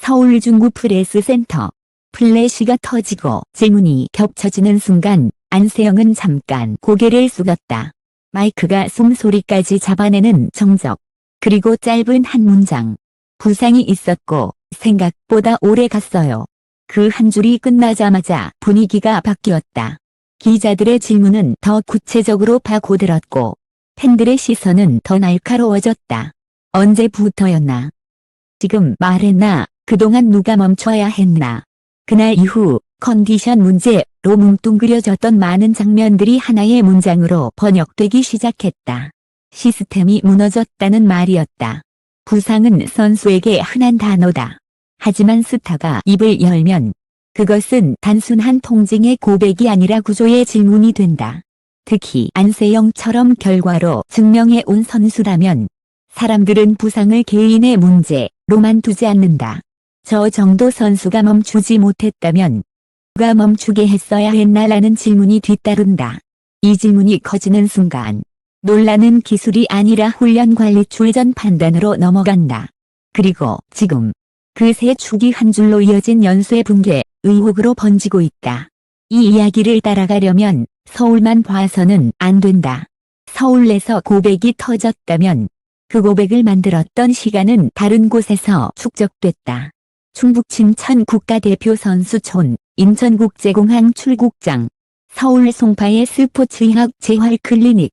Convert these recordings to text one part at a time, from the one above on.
서울 중구 프레스센터. 플래시가 터지고 질문이 겹쳐지는 순간 안세영은 잠깐 고개를 숙였다. 마이크가 숨소리까지 잡아내는 정적. 그리고 짧은 한 문장. 부상이 있었고 생각보다 오래 갔어요. 그 한 줄이 끝나자마자 분위기가 바뀌었다. 기자들의 질문은 더 구체적으로 파고들었고 팬들의 시선은 더 날카로워졌다. 언제부터였나? 지금 말했나? 그동안 누가 멈춰야 했나? 그날 이후 컨디션 문제로 뭉뚱그려졌던 많은 장면들이 하나의 문장으로 번역되기 시작했다. 시스템이 무너졌다는 말이었다. 부상은 선수에게 흔한 단어다. 하지만 스타가 입을 열면 그것은 단순한 통증의 고백이 아니라 구조의 질문이 된다. 특히 안세영처럼 결과로 증명해 온 선수라면 사람들은 부상을 개인의 문제로만 두지 않는다. 저 정도 선수가 멈추지 못했다면 누가 멈추게 했어야 했나라는 질문이 뒤따른다. 이 질문이 커지는 순간 논란은 기술이 아니라 훈련 관리 출전 판단으로 넘어간다. 그리고 지금 그 세 축이 한 줄로 이어진 연쇄 붕괴 의혹으로 번지고 있다. 이 이야기를 따라가려면 서울만 봐서는 안 된다. 서울 내에서 고백이 터졌다면 그 고백을 만들었던 시간은 다른 곳에서 축적됐다. 충북 진천 국가대표 선수촌, 인천국제공항 출국장, 서울 송파의 스포츠의학 재활클리닉,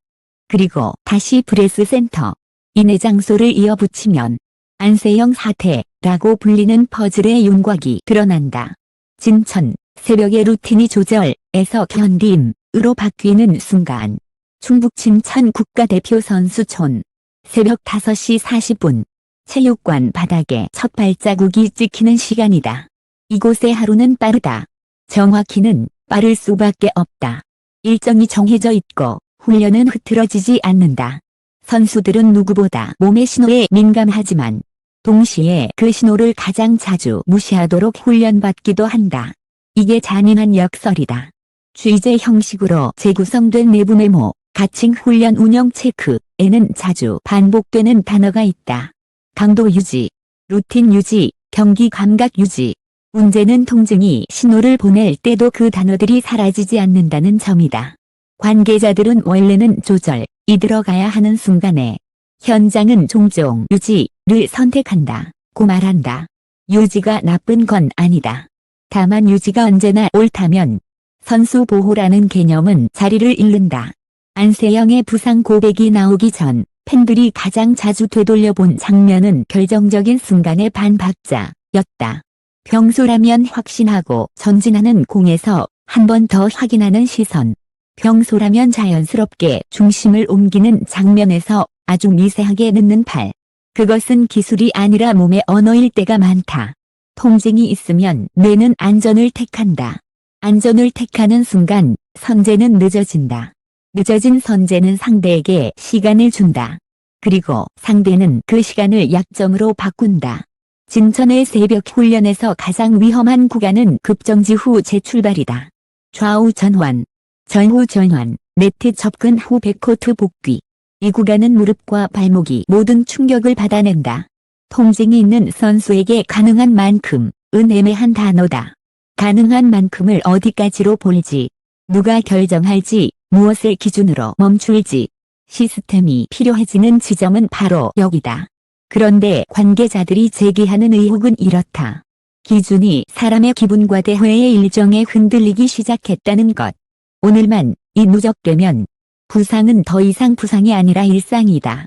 그리고 다시 프레스센터. 이 네 장소를 이어붙이면 안세영 사태라고 불리는 퍼즐의 윤곽이 드러난다. 진천, 새벽의 루틴이 조절에서 견딤으로 바뀌는 순간. 충북 진천 국가대표 선수촌, 새벽 5시 40분. 체육관 바닥에 첫 발자국이 찍히는 시간이다. 이곳의 하루는 빠르다. 정확히는 빠를 수밖에 없다. 일정이 정해져 있고 훈련은 흐트러지지 않는다. 선수들은 누구보다 몸의 신호에 민감하지만 동시에 그 신호를 가장 자주 무시하도록 훈련받기도 한다. 이게 잔인한 역설이다. 취재 형식으로 재구성된 내부 메모, 가칭 훈련 운영 체크에는 자주 반복되는 단어가 있다. 강도 유지, 루틴 유지, 경기 감각 유지. 문제는 통증이 신호를 보낼 때도 그 단어들이 사라지지 않는다는 점이다. 관계자들은 원래는 조절이 들어가야 하는 순간에 현장은 종종 유지를 선택한다고 말한다. 유지가 나쁜 건 아니다. 다만 유지가 언제나 옳다면 선수 보호라는 개념은 자리를 잃는다. 안세영의 부상 고백이 나오기 전 팬들이 가장 자주 되돌려본 장면은 결정적인 순간의 반박자였다. 평소라면 확신하고 전진하는 공에서 한 번 더 확인하는 시선. 평소라면 자연스럽게 중심을 옮기는 장면에서 아주 미세하게 늦는 팔. 그것은 기술이 아니라 몸의 언어일 때가 많다. 통증이 있으면 뇌는 안전을 택한다. 안전을 택하는 순간 선제는 늦어진다. 늦어진 선제는 상대에게 시간을 준다. 그리고 상대는 그 시간을 약점으로 바꾼다. 진천의 새벽 훈련에서 가장 위험한 구간은 급정지 후 재출발이다. 좌우 전환, 전후 전환, 네트 접근 후 백코트 복귀. 이 구간은 무릎과 발목이 모든 충격을 받아낸다. 통증이 있는 선수에게 가능한 만큼은 애매한 단어다. 가능한 만큼을 어디까지로 볼지, 누가 결정할지, 무엇을 기준으로 멈출지, 시스템이 필요해지는 지점은 바로 여기다. 그런데 관계자들이 제기하는 의혹은 이렇다. 기준이 사람의 기분과 대회의 일정에 흔들리기 시작했다는 것. 오늘만 이 누적되면 부상은 더 이상 부상이 아니라 일상이다.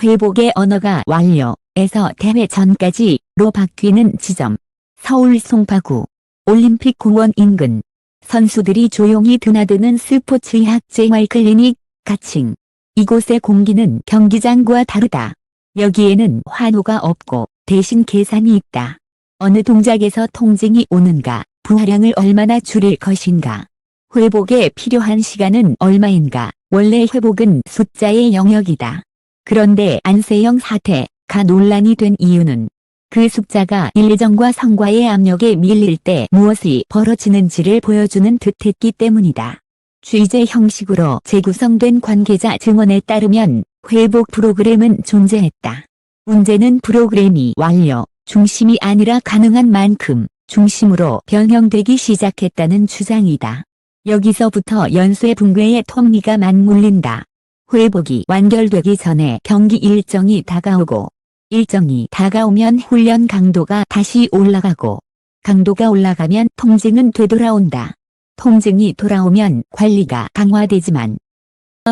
회복의 언어가 완료에서 대회 전까지로 바뀌는 지점. 서울 송파구 올림픽공원 인근. 선수들이 조용히 드나드는 스포츠의학 재활클리닉 가칭. 이곳의 공기는 경기장과 다르다. 여기에는 환호가 없고 대신 계산이 있다. 어느 동작에서 통증이 오는가, 부하량을 얼마나 줄일 것인가, 회복에 필요한 시간은 얼마인가. 원래 회복은 숫자의 영역이다. 그런데 안세영 사태가 논란이 된 이유는 그 숫자가 일정과 성과의 압력에 밀릴 때 무엇이 벌어지는지를 보여주는 듯했기 때문이다. 취재 형식으로 재구성된 관계자 증언에 따르면 회복 프로그램은 존재했다. 문제는 프로그램이 완료, 중심이 아니라 가능한 만큼 중심으로 변형되기 시작했다는 주장이다. 여기서부터 연쇄 붕괴의 톱니가 맞물린다. 회복이 완결되기 전에 경기 일정이 다가오고, 일정이 다가오면 훈련 강도가 다시 올라가고, 강도가 올라가면 통증은 되돌아온다. 통증이 돌아오면 관리가 강화되지만,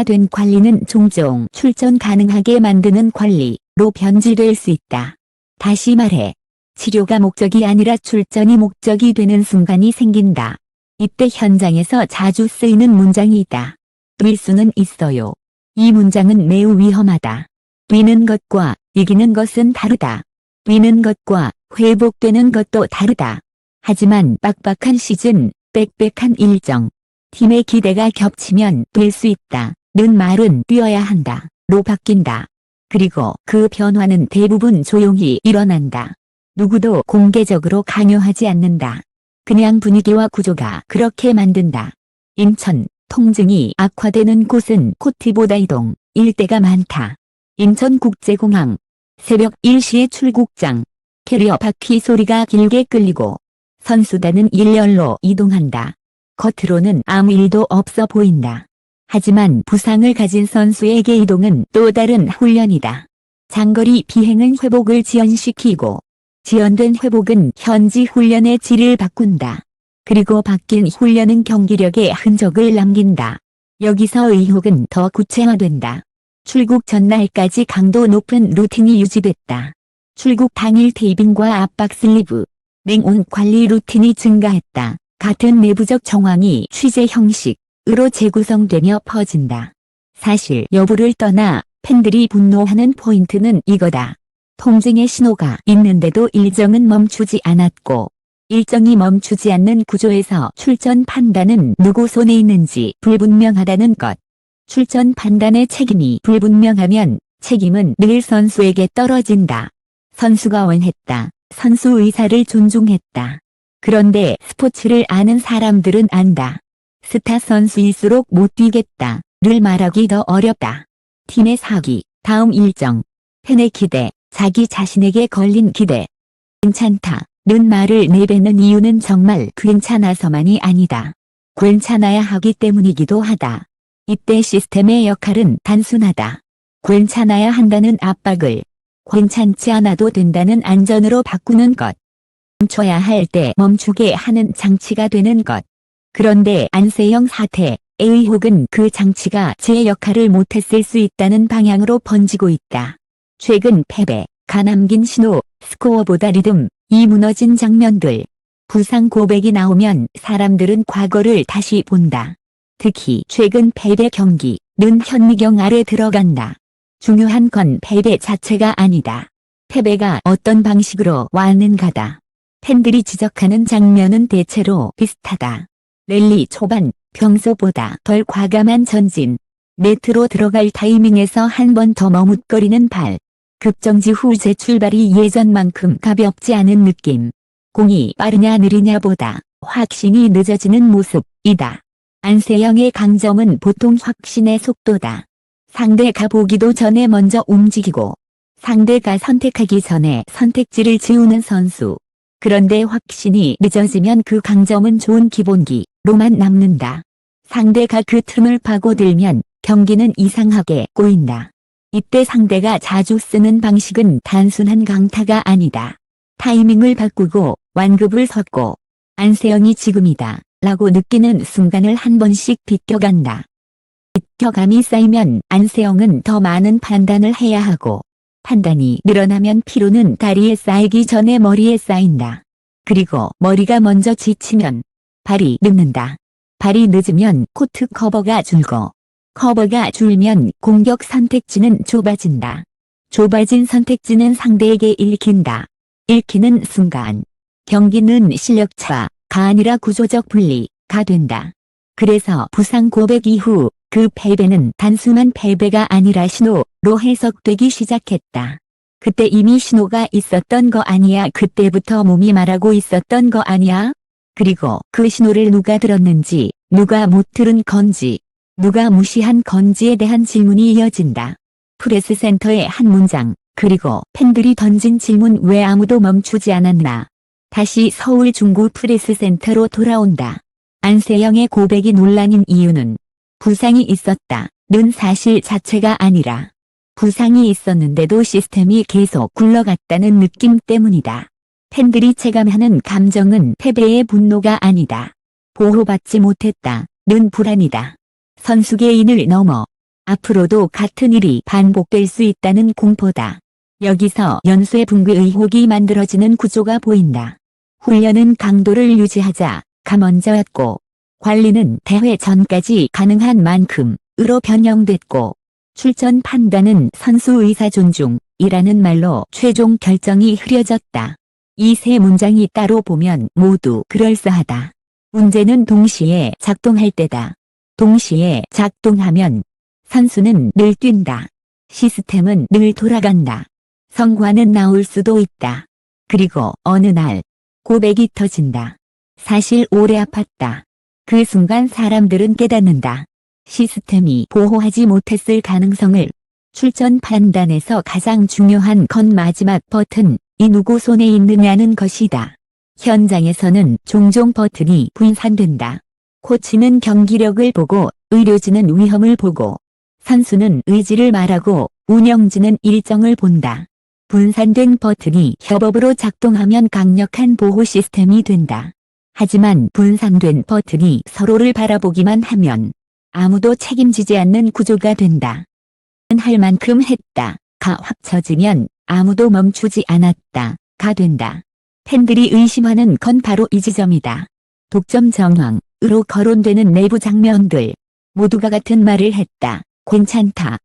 된 관리는 종종 출전 가능하게 만드는 관리로 변질될 수 있다. 다시 말해, 치료가 목적이 아니라 출전이 목적이 되는 순간이 생긴다. 이때 현장에서 자주 쓰이는 문장이 있다. 뛸 수는 있어요. 이 문장은 매우 위험하다. 뛰는 것과 이기는 것은 다르다. 뛰는 것과 회복되는 것도 다르다. 하지만 빡빡한 시즌, 빽빽한 일정, 팀의 기대가 겹치면 뛸 수 있다. 는 말은 뛰어야 한다. 로 바뀐다. 그리고 그 변화는 대부분 조용히 일어난다. 누구도 공개적으로 강요하지 않는다. 그냥 분위기와 구조가 그렇게 만든다. 인천, 통증이 악화되는 곳은 코티보다 이동, 일대가 많다. 인천국제공항, 새벽 1시에 출국장, 캐리어 바퀴 소리가 길게 끌리고, 선수단은 일렬로 이동한다. 겉으로는 아무 일도 없어 보인다. 하지만 부상을 가진 선수에게 이동은 또 다른 훈련이다. 장거리 비행은 회복을 지연시키고, 지연된 회복은 현지 훈련의 질을 바꾼다. 그리고 바뀐 훈련은 경기력에 흔적을 남긴다. 여기서 의혹은 더 구체화된다. 출국 전날까지 강도 높은 루틴이 유지됐다. 출국 당일 테이핑과 압박 슬리브, 냉온 관리 루틴이 증가했다. 같은 내부적 정황이 취재 형식으로 재구성되며 퍼진다. 사실 여부를 떠나 팬들이 분노하는 포인트는 이거다. 통증의 신호가 있는데도 일정은 멈추지 않았고, 일정이 멈추지 않는 구조에서 출전 판단은 누구 손에 있는지 불분명하다는 것. 출전 판단의 책임이 불분명하면 책임은 늘 선수에게 떨어진다. 선수가 원했다. 선수 의사를 존중했다. 그런데 스포츠를 아는 사람들은 안다. 스타 선수일수록 못 뛰겠다. 를 말하기 더 어렵다. 팀의 사기, 다음 일정, 팬의 기대, 자기 자신에게 걸린 기대. 괜찮다. 는 말을 내뱉는 이유는 정말 괜찮아서만이 아니다. 괜찮아야 하기 때문이기도 하다. 이때 시스템의 역할은 단순하다. 괜찮아야 한다는 압박을 괜찮지 않아도 된다는 안전으로 바꾸는 것. 멈춰야 할 때 멈추게 하는 장치가 되는 것. 그런데 안세영 사태의 의혹은 그 장치가 제 역할을 못했을 수 있다는 방향으로 번지고 있다. 최근 패배가 남긴 신호, 스코어보다 리듬, 이 무너진 장면들, 부상 고백이 나오면 사람들은 과거를 다시 본다. 특히 최근 패배 경기는 현미경 아래 들어간다. 중요한 건 패배 자체가 아니다. 패배가 어떤 방식으로 왔는가다. 팬들이 지적하는 장면은 대체로 비슷하다. 랠리 초반, 평소보다 덜 과감한 전진, 네트로 들어갈 타이밍에서 한 번 더 머뭇거리는 발, 급정지 후 재출발이 예전만큼 가볍지 않은 느낌, 공이 빠르냐 느리냐 보다 확신이 늦어지는 모습이다. 안세영의 강점은 보통 확신의 속도다. 상대가 보기도 전에 먼저 움직이고, 상대가 선택하기 전에 선택지를 지우는 선수. 그런데 확신이 늦어지면 그 강점은 좋은 기본기로만 남는다. 상대가 그 틈을 파고들면 경기는 이상하게 꼬인다. 이때 상대가 자주 쓰는 방식은 단순한 강타가 아니다. 타이밍을 바꾸고 완급을 섰고 안세영이 지금이다 라고 느끼는 순간을 한 번씩 비껴간다. 비껴감이 쌓이면 안세영은 더 많은 판단을 해야 하고 판단이 늘어나면 피로는 다리에 쌓이기 전에 머리에 쌓인다. 그리고 머리가 먼저 지치면 발이 늦는다. 발이 늦으면 코트 커버가 줄고 커버가 줄면 공격 선택지는 좁아진다. 좁아진 선택지는 상대에게 읽힌다. 읽히는 순간 경기는 실력차가 아니라 구조적 분리가 된다. 그래서 부상 고백 이후 그 패배는 단순한 패배가 아니라 신호로 해석되기 시작했다. 그때 이미 신호가 있었던 거 아니야? 그때부터 몸이 말하고 있었던 거 아니야? 그리고 그 신호를 누가 들었는지, 누가 못 들은 건지, 누가 무시한 건지에 대한 질문이 이어진다. 프레스센터의 한 문장, 그리고 팬들이 던진 질문 왜 아무도 멈추지 않았나. 다시 서울 중구 프레스센터로 돌아온다. 안세영의 고백이 논란인 이유는 부상이 있었다는 사실 자체가 아니라 부상이 있었는데도 시스템이 계속 굴러갔다는 느낌 때문이다. 팬들이 체감하는 감정은 패배의 분노가 아니다. 보호받지 못했다는 불안이다. 선수 개인을 넘어 앞으로도 같은 일이 반복될 수 있다는 공포다. 여기서 연쇄 붕괴 의혹이 만들어지는 구조가 보인다. 훈련은 강도를 유지하자가 먼저였고 관리는 대회 전까지 가능한 만큼으로 변형됐고 출전 판단은 선수 의사 존중이라는 말로 최종 결정이 흐려졌다. 이 세 문장이 따로 보면 모두 그럴싸하다. 문제는 동시에 작동할 때다. 동시에 작동하면 선수는 늘 뛴다. 시스템은 늘 돌아간다. 성과는 나올 수도 있다. 그리고 어느 날 고백이 터진다. 사실 오래 아팠다. 그 순간 사람들은 깨닫는다. 시스템이 보호하지 못했을 가능성을. 출전 판단에서 가장 중요한 건 마지막 버튼, 이 누구 손에 있느냐는 것이다. 현장에서는 종종 버튼이 분산된다. 코치는 경기력을 보고, 의료진은 위험을 보고, 선수는 의지를 말하고, 운영진은 일정을 본다. 분산된 버튼이 협업으로 작동하면 강력한 보호 시스템이 된다. 하지만 분산된 버튼이 서로를 바라보기만 하면 아무도 책임지지 않는 구조가 된다. 할 만큼 했다. 가 확쳐지면 아무도 멈추지 않았다. 가 된다. 팬들이 의심하는 건 바로 이 지점이다. 독점 정황으로 거론되는 내부 장면들. 모두가 같은 말을 했다. 괜찮다.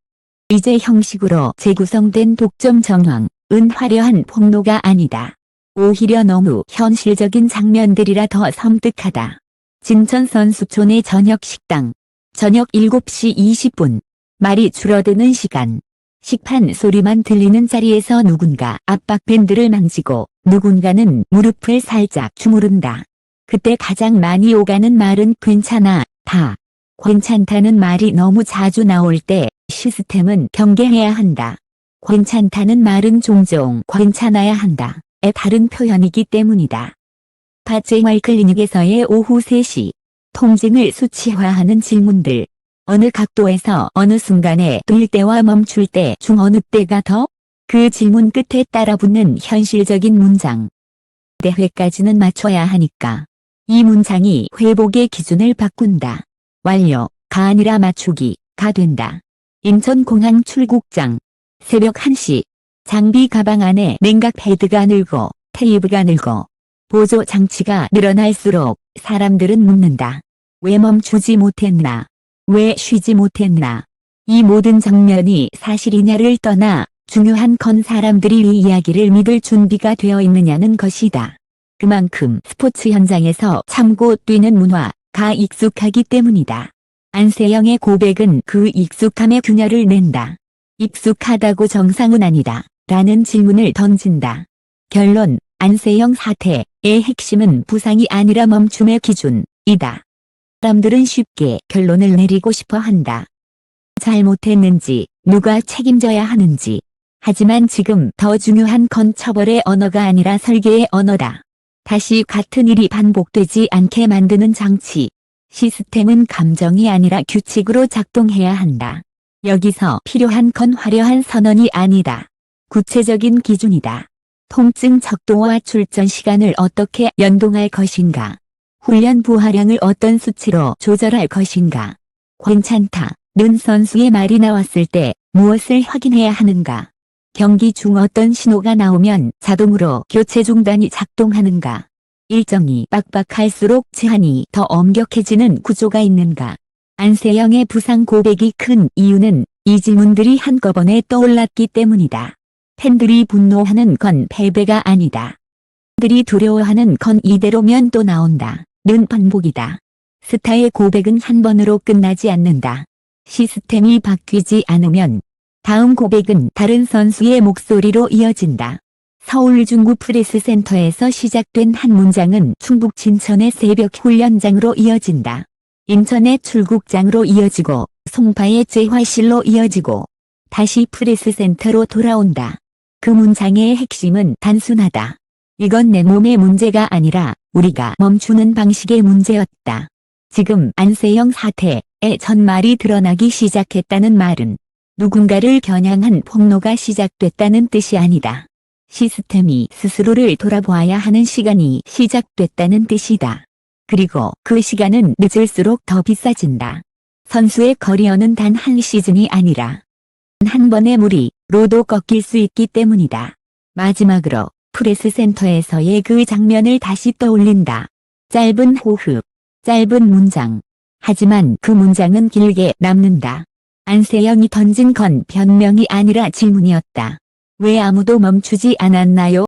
이제 형식으로 재구성된 독점 정황은 화려한 폭로가 아니다. 오히려 너무 현실적인 장면들이라 더 섬뜩하다. 진천 선수촌의 저녁 식당. 저녁 7시 20분. 말이 줄어드는 시간. 식판 소리만 들리는 자리에서 누군가 압박 밴드를 만지고 누군가는 무릎을 살짝 주무른다. 그때 가장 많이 오가는 말은 괜찮아, 다. 괜찮다는 말이 너무 자주 나올 때 시스템은 경계해야 한다. 괜찮다는 말은 종종 괜찮아야 한다. 의 다른 표현이기 때문이다. 바제왈 클리닉에서의 오후 3시. 통증을 수치화하는 질문들. 어느 각도에서 어느 순간에 뛸 때와 멈출 때 중 어느 때가 더? 그 질문 끝에 따라붙는 현실적인 문장. 대회까지는 맞춰야 하니까. 이 문장이 회복의 기준을 바꾼다. 완료가 아니라 맞추기가 된다. 인천공항 출국장. 새벽 1시. 장비 가방 안에 냉각 패드가 늘고 테이프가 늘고 보조 장치가 늘어날수록 사람들은 묻는다. 왜 멈추지 못했나? 왜 쉬지 못했나? 이 모든 장면이 사실이냐를 떠나 중요한 건 사람들이 이 이야기를 믿을 준비가 되어 있느냐는 것이다. 그만큼 스포츠 현장에서 참고 뛰는 문화가 익숙하기 때문이다. 안세영의 고백은 그 익숙함의 균열을 낸다. 익숙하다고 정상은 아니다. 라는 질문을 던진다. 결론, 안세영 사태의 핵심은 부상이 아니라 멈춤의 기준이다. 사람들은 쉽게 결론을 내리고 싶어 한다. 잘못했는지, 누가 책임져야 하는지. 하지만 지금 더 중요한 건 처벌의 언어가 아니라 설계의 언어다. 다시 같은 일이 반복되지 않게 만드는 장치. 시스템은 감정이 아니라 규칙으로 작동해야 한다. 여기서 필요한 건 화려한 선언이 아니다. 구체적인 기준이다. 통증 척도와 출전 시간을 어떻게 연동할 것인가. 훈련 부하량을 어떤 수치로 조절할 것인가. 괜찮다는 선수의 말이 나왔을 때 무엇을 확인해야 하는가. 경기 중 어떤 신호가 나오면 자동으로 교체 중단이 작동하는가. 일정이 빡빡할수록 제한이 더 엄격해지는 구조가 있는가. 안세영의 부상 고백이 큰 이유는 이 질문들이 한꺼번에 떠올랐기 때문이다. 팬들이 분노하는 건 패배가 아니다. 팬들이 두려워하는 건 이대로면 또 나온다. 는 반복이다. 스타의 고백은 한 번으로 끝나지 않는다. 시스템이 바뀌지 않으면 다음 고백은 다른 선수의 목소리로 이어진다. 서울 중구 프레스센터에서 시작된 한 문장은 충북 진천의 새벽 훈련장으로 이어진다. 인천의 출국장으로 이어지고 송파의 재활실로 이어지고 다시 프레스센터로 돌아온다. 그 문장의 핵심은 단순하다. 이건 내 몸의 문제가 아니라 우리가 멈추는 방식의 문제였다. 지금 안세영 사태의 전말이 드러나기 시작했다는 말은 누군가를 겨냥한 폭로가 시작됐다는 뜻이 아니다. 시스템이 스스로를 돌아보아야 하는 시간이 시작됐다는 뜻이다. 그리고 그 시간은 늦을수록 더 비싸진다. 선수의 커리어는 단 한 시즌이 아니라 한 번의 무리로도 꺾일 수 있기 때문이다. 마지막으로 프레스센터에서의 그 장면을 다시 떠올린다. 짧은 호흡, 짧은 문장. 하지만 그 문장은 길게 남는다. 안세영이 던진 건 변명이 아니라 질문이었다. 왜 아무도 멈추지 않았나요?